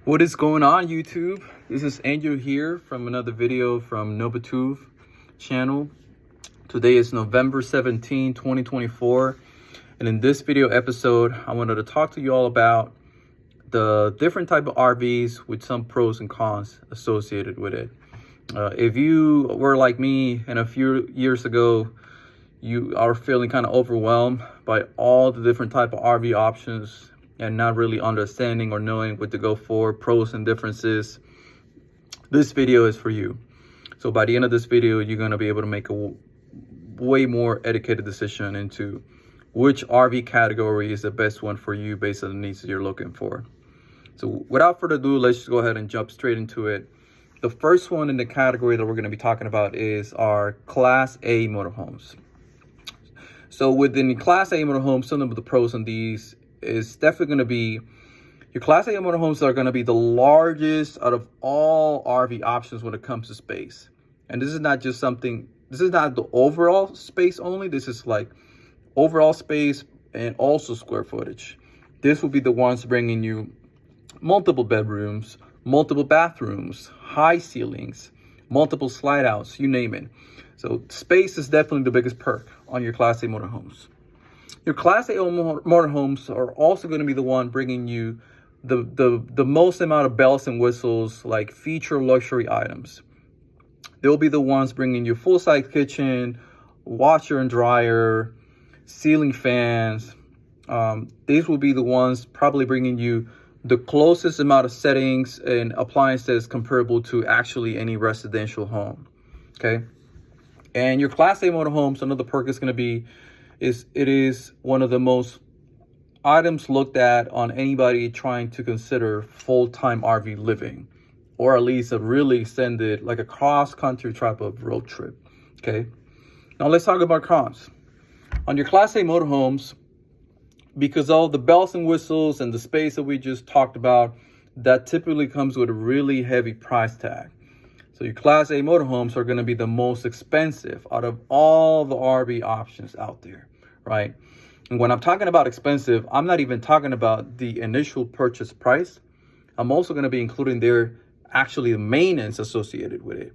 What is going on, YouTube? This is Andrew here from another video from Novatuv channel. Today is November 17, 2024. And in this video episode, I wanted to talk to you all about the different type of RVs with some pros and cons associated with it. If you were like me and a few years ago, you are feeling kind of overwhelmed by all the different type of RV options and not really understanding or knowing what to go for, pros and differences, this video is for you. So by the end of this video, you're going to be able to make a way more educated decision into which RV category is the best one for you based on the needs that you're looking for. So without further ado, let's just go ahead and jump straight into it. The first one in the category that we're going to be talking about is our Class A motorhomes. So within the Class A motorhomes, some of the pros on these is definitely going to be your Class A motorhomes are going to be the largest out of all RV options when it comes to space. And this is not just something, this is not the overall space only. This is like overall space and also square footage. This will be the ones bringing you multiple bedrooms, multiple bathrooms, high ceilings, multiple slide outs, you name it. So space is definitely the biggest perk on your Class A motorhomes. Your Class A motorhomes are also going to be the one bringing you the most amount of bells and whistles, like feature luxury items. They'll be the ones bringing you full-size kitchen, washer and dryer, ceiling fans. These will be the ones probably bringing you the closest amount of settings and appliances comparable to actually any residential home. Okay. And your Class A motorhomes, another perk is going to be it is one of the most items looked at on anybody trying to consider full-time RV living, or at least a really extended, like a cross-country type of road trip. Okay. Now let's talk about cons. On your Class A motorhomes, because all the bells and whistles and the space that we just talked about, that typically comes with a really heavy price tag. So your Class A motorhomes are going to be the most expensive out of all the RV options out there, right? And when I'm talking about expensive, I'm not even talking about the initial purchase price. I'm also going to be including there actually the maintenance associated with it,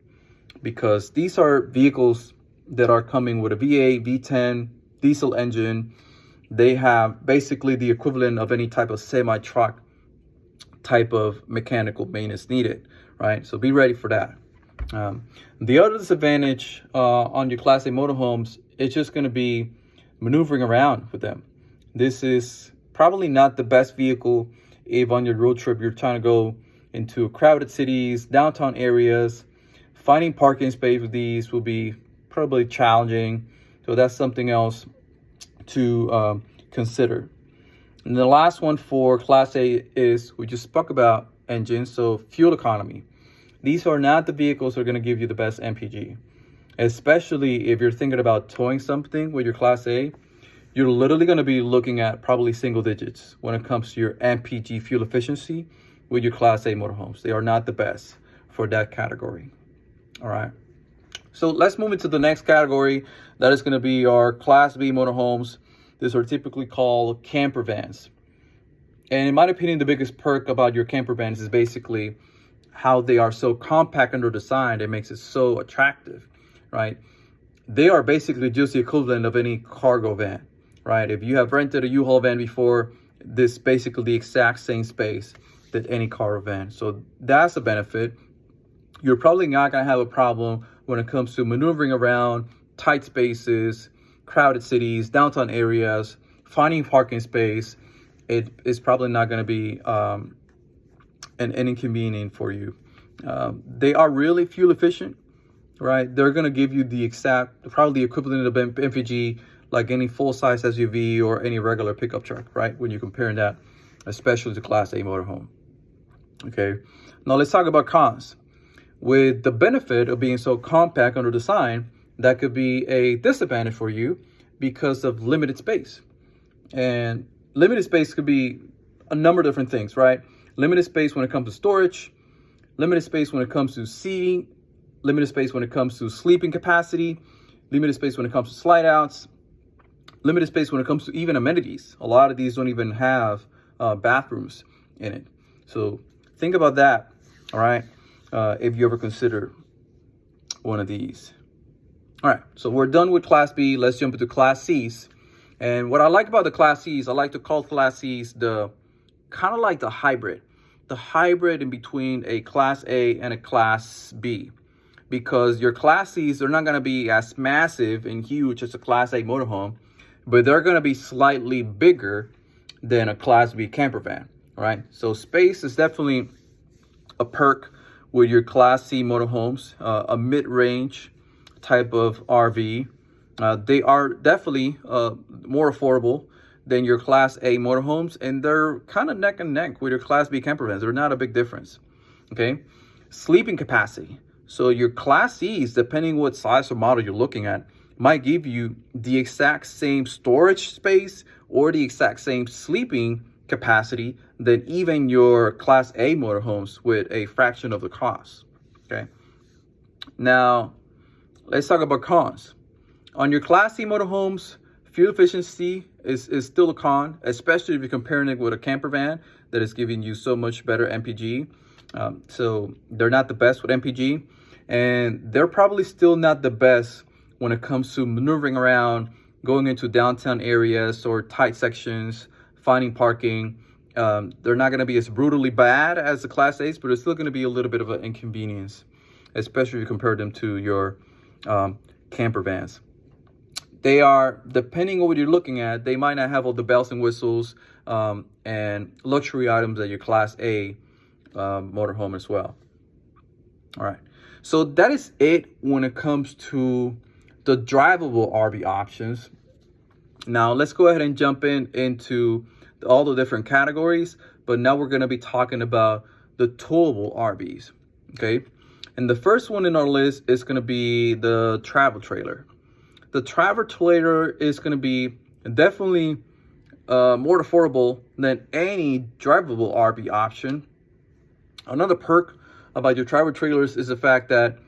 because these are vehicles that are coming with a V8, V10 diesel engine. They have basically the equivalent of any type of semi-truck type of mechanical maintenance needed, right? So be ready for that. The other disadvantage on your Class A motorhomes is just going to be maneuvering around with them. This is probably not the best vehicle if on your road trip you're trying to go into crowded cities, downtown areas. Finding parking space with these will be probably challenging. So that's something else to consider. And the last one for Class A is, we just spoke about engines, so fuel economy. These are not the vehicles that are going to give you the best MPG, especially if you're thinking about towing something with your Class A. You're literally going to be looking at probably single digits when it comes to your MPG fuel efficiency with your Class A motorhomes. They are not the best for that category. All right. So let's move into the next category. That is going to be our Class B motorhomes. These are typically called camper vans. And in my opinion, the biggest perk about your camper vans is basically how they are so compact under design that makes it so attractive, right? They are basically just the equivalent of any cargo van, right? If you have rented a U-Haul van before, this is basically the exact same space that any cargo van. So that's a benefit. You're probably not going to have a problem when it comes to maneuvering around tight spaces, crowded cities, downtown areas, finding parking space. It is probably not going to be an inconvenience for you. They are really fuel efficient, right? They're going to give you the exact, probably the equivalent of MPG, like any full-size SUV or any regular pickup truck, right? When you're comparing that, especially to Class A motorhome. Okay. Now let's talk about cons. With the benefit of being so compact under design, that could be a disadvantage for you because of limited space. And limited space could be a number of different things, right? Limited space when it comes to storage, limited space when it comes to seating, limited space when it comes to sleeping capacity, limited space when it comes to slide outs, limited space when it comes to even amenities. A lot of these don't even have bathrooms in it. So think about that, all right, if you ever consider one of these. All right, so we're done with Class B. Let's jump into Class C's. And what I like about the Class C's, I like to call Class C's the kind of like the hybrid in between a Class A and a Class B. Because your Class C's, they're not going to be as massive and huge as a Class A motorhome, but they're going to be slightly bigger than a Class B camper van, right? So space is definitely a perk with your Class C motorhomes, a mid-range type of RV. They are definitely more affordable than your Class A motorhomes, and they're kind of neck and neck with your Class B camper vans. They're not a big difference, okay? Sleeping capacity. So your Class C's, depending what size or model you're looking at, might give you the exact same storage space or the exact same sleeping capacity than even your Class A motorhomes with a fraction of the cost, okay? Now, let's talk about cons. On your Class C motorhomes, fuel efficiency is still a con, especially if you're comparing it with a camper van that is giving you so much better MPG. So they're not the best with MPG, and they're probably still not the best when it comes to maneuvering around, going into downtown areas or tight sections, finding parking. They're not going to be as brutally bad as the Class A's, but it's still going to be a little bit of an inconvenience, especially if you compare them to your camper vans. They are, depending on what you're looking at, they might not have all the bells and whistles and luxury items that your Class A motorhome as well. All right, so that is it when it comes to the drivable RV options. Now let's go ahead and jump into all the different categories, but now we're going to be talking about the towable RVs, okay? And the first one in our list is going to be the travel trailer. The travel trailer is going to be definitely more affordable than any drivable RV option. Another perk about your travel trailers is the fact that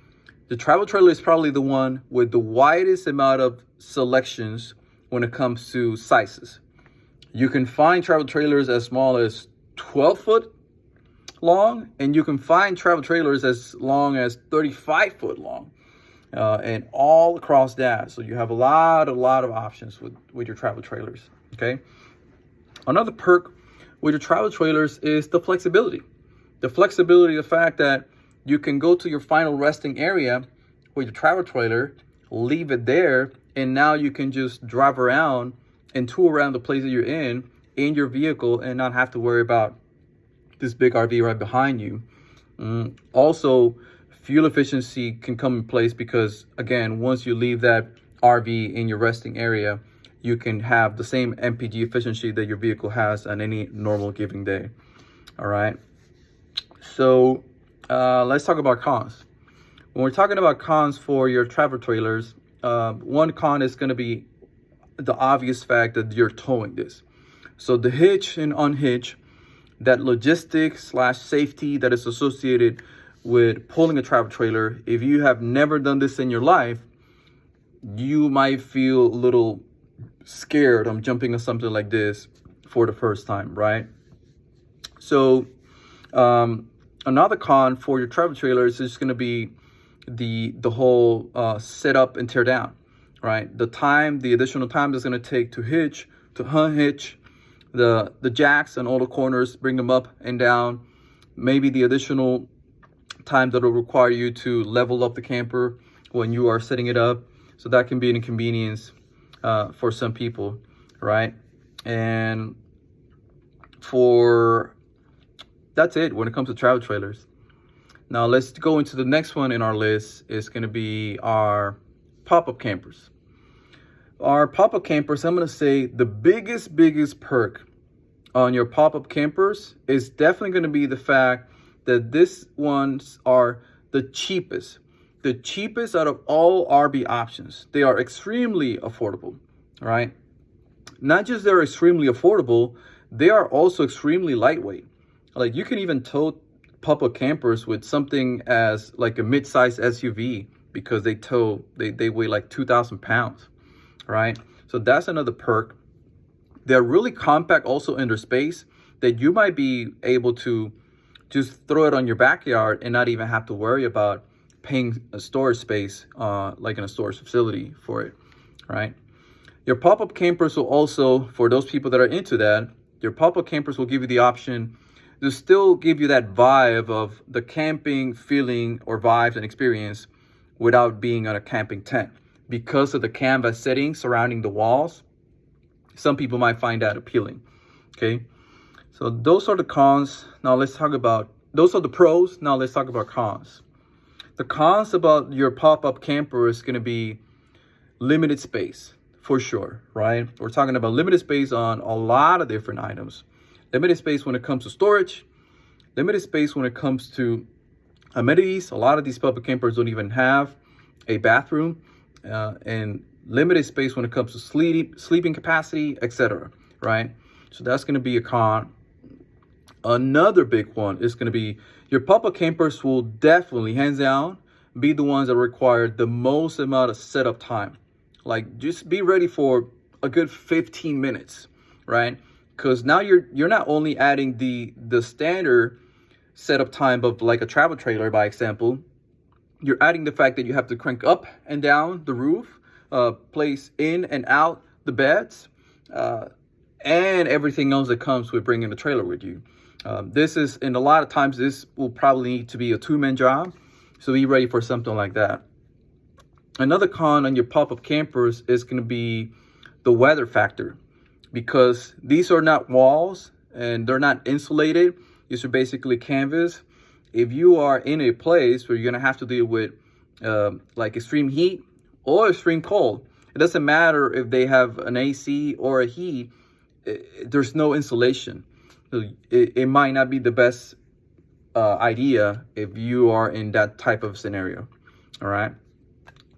the travel trailer is probably the one with the widest amount of selections when it comes to sizes. You can find travel trailers as small as 12 foot long, and you can find travel trailers as long as 35 foot long. And all across that. So you have a lot of options with your travel trailers, okay? Another perk with your travel trailers is the flexibility. The flexibility, the fact that you can go to your final resting area with your travel trailer, leave it there, and now you can just drive around and tour around the place that you're in your vehicle and not have to worry about this big RV right behind you. Also, fuel efficiency can come in place because, again, once you leave that RV in your resting area, you can have the same MPG efficiency that your vehicle has on any normal given day. All right. So let's talk about cons. When we're talking about cons for your travel trailers, one con is going to be the obvious fact that you're towing this. So the hitch and unhitch, that logistics / safety that is associated with pulling a travel trailer, if you have never done this in your life, you might feel a little scared on jumping on something like this for the first time, right? So another con for your travel trailers is going to be the whole setup and tear down, right? The additional time that's going to take to hitch, to unhitch the jacks and all the corners, bring them up and down. Maybe the additional time that will require you to level up the camper when you are setting it up. So that can be an inconvenience for some people, right? And that's it when it comes to travel trailers. Now let's go into the next one in our list. It's going to be our pop-up campers. Our pop-up campers, I'm going to say the biggest perk on your pop-up campers is definitely going to be the fact that these ones are the cheapest out of all RV options. They are extremely affordable, right? Not just they're extremely affordable, they are also extremely lightweight. Like you can even tow pop-up campers with something as like a mid-size SUV because they weigh like 2,000 pounds, right? So that's another perk. They're really compact also in their space that you might be able to just throw it on your backyard and not even have to worry about paying a storage space, like in a storage facility for it, right? Your pop-up campers will also, for those people that are into that, your pop-up campers will give you the option to still give you that vibe of the camping feeling or vibes and experience without being on a camping tent. Because of the canvas setting surrounding the walls, some people might find that appealing, okay? So those are the cons. Now let's talk about, those are the pros. Now let's talk about cons. The cons about your pop-up camper is going to be limited space, for sure, right? We're talking about limited space on a lot of different items. Limited space when it comes to storage, limited space when it comes to amenities. A lot of these pop-up campers don't even have a bathroom, and limited space when it comes to sleeping capacity, etc., right? So that's going to be a con. Another big one is going to be your pop-up campers will definitely, hands down, be the ones that require the most amount of setup time. Like, just be ready for a good 15 minutes, right? Because now you're not only adding the standard setup time of like a travel trailer, by example, you're adding the fact that you have to crank up and down the roof, place in and out the beds, and everything else that comes with bringing the trailer with you. This is, and a lot of times this will probably need to be a two-man job, so be ready for something like that. Another con on your pop-up campers is going to be the weather factor, because these are not walls and they're not insulated. These are basically canvas. If you are in a place where you're going to have to deal with like extreme heat or extreme cold, it doesn't matter if they have an AC or a heat, there's no insulation. So it might not be the best idea if you are in that type of scenario. All right.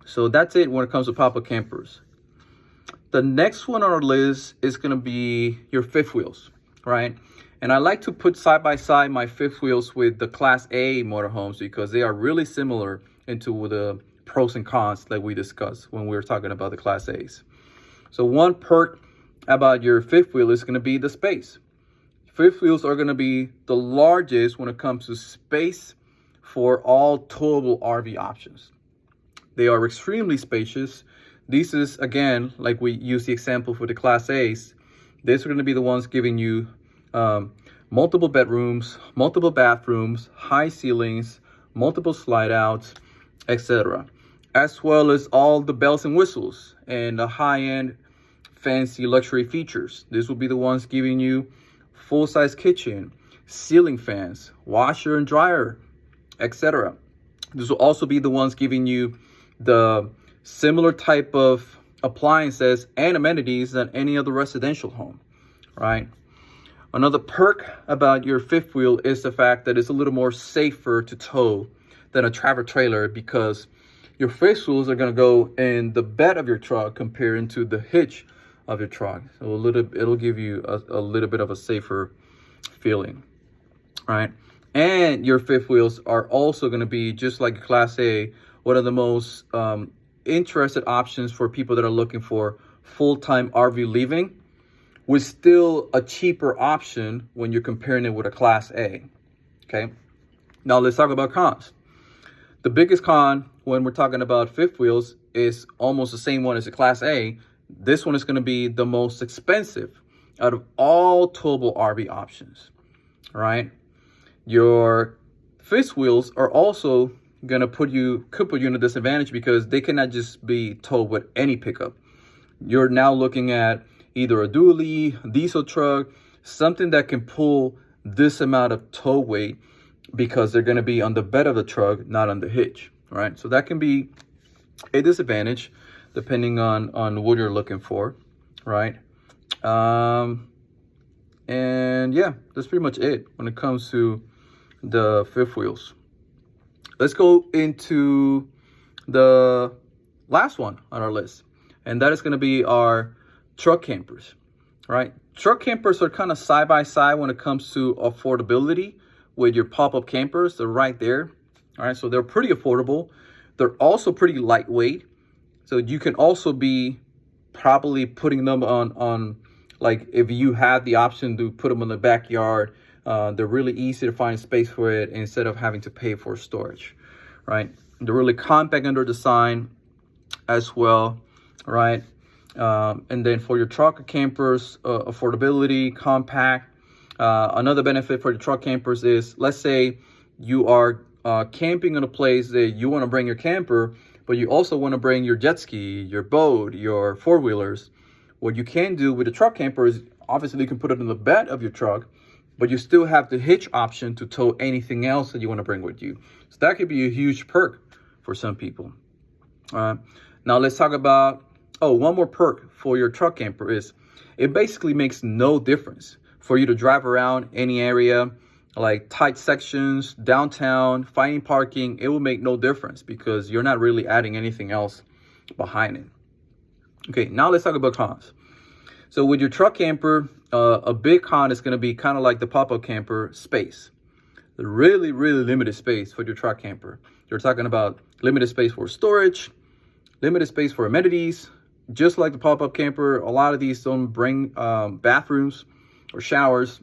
So that's it when it comes to pop-up campers. The next one on our list is going to be your fifth wheels, right? And I like to put side by side my fifth wheels with the Class A motorhomes because they are really similar into the pros and cons that we discussed when we were talking about the Class A's. So one perk about your fifth wheel is going to be the space. Fifth wheels are going to be the largest when it comes to space for all towable RV options. They are extremely spacious. This is, again, like we use the example for the Class A's. These are going to be the ones giving you multiple bedrooms, multiple bathrooms, high ceilings, multiple slide outs, etc. As well as all the bells and whistles and the high-end fancy luxury features. These will be the ones giving you full-size kitchen, ceiling fans, washer and dryer, etc. This will also be the ones giving you the similar type of appliances and amenities than any other residential home, right? Another perk about your fifth wheel is the fact that it's a little more safer to tow than a travel trailer, because your fifth wheels are going to go in the bed of your truck compared to the hitch of your truck. So it'll give you a little bit of a safer feeling, right? And your fifth wheels are also going to be, just like a Class A, one of the most interested options for people that are looking for full-time RV living, with still a cheaper option when you're comparing it with a Class A. Okay, now let's talk about cons. The biggest con when we're talking about fifth wheels is almost the same one as a Class A. This one is going to be the most expensive out of all towable RV options. All right, your fifth wheels are also could put you in a disadvantage because they cannot just be towed with any pickup. You're now looking at either a dually, diesel truck, something that can pull this amount of tow weight, because they're going to be on the bed of the truck, not on the hitch, right? So that can be a disadvantage depending on what you're looking for, right? And yeah, that's pretty much it when it comes to the fifth wheels. Let's go into the last one on our list, and that is going to be our truck campers, right? Truck campers are kind of side by side when it comes to affordability with your pop-up campers. They're right there, all right? So they're pretty affordable. They're also pretty lightweight. So you can also be probably putting them on like, if you have the option to put them in the backyard, They're really easy to find space for it instead of having to pay for storage, right? They're really compact under design as well, right? And then for your truck or campers, affordability, compact. Another benefit for the truck campers is, let's say you are camping in a place that you want to bring your camper, but you also want to bring your jet ski, your boat, your four-wheelers. What you can do with the truck camper is, obviously you can put it in the bed of your truck, but you still have the hitch option to tow anything else that you want to bring with you. So that could be a huge perk for some people. Now let's talk about, one more perk for your truck camper is it basically makes no difference for you to drive around any area, like tight sections, downtown, finding parking. It will make no difference because you're not really adding anything else behind it. Okay, now let's talk about cons. So with your truck camper, a big con is going to be kind of like the pop-up camper, space. Really, really limited space for your truck camper. You're talking about limited space for storage, limited space for amenities. Just like the pop-up camper, a lot of these don't bring bathrooms or showers.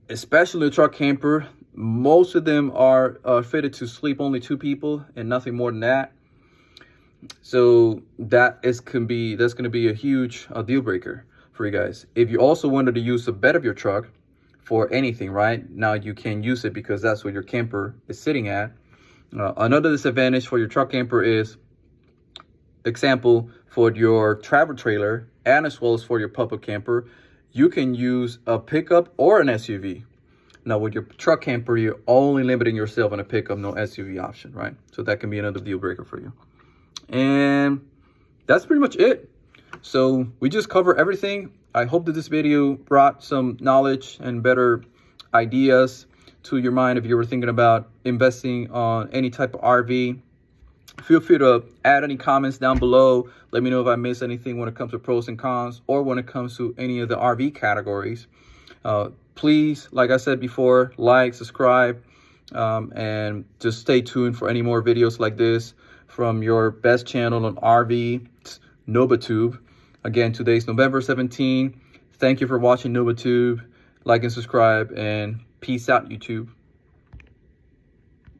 Especially the truck camper, most of them are fitted to sleep only 2 people and nothing more than that. So that's going to be a huge deal breaker for you guys. If you also wanted to use the bed of your truck for anything, right now you can use it because that's where your camper is sitting at. Another disadvantage for your truck camper is, example, for your travel trailer and as well as for your pop-up camper, you can use a pickup or an SUV. Now with your truck camper, you're only limiting yourself on a pickup, no SUV option, right? So that can be another deal breaker for you. And that's pretty much it. So we just cover everything. I hope that this video brought some knowledge and better ideas to your mind if you were thinking about investing on any type of RV. Feel free to add any comments down below. Let me know if I missed anything when it comes to pros and cons or when it comes to any of the RV categories. Please, like I said before, like, subscribe, and just stay tuned for any more videos like this from your best channel on RV, NovaTube. Again, today's November 17. Thank you for watching NovaTube. Like and subscribe, and peace out, YouTube.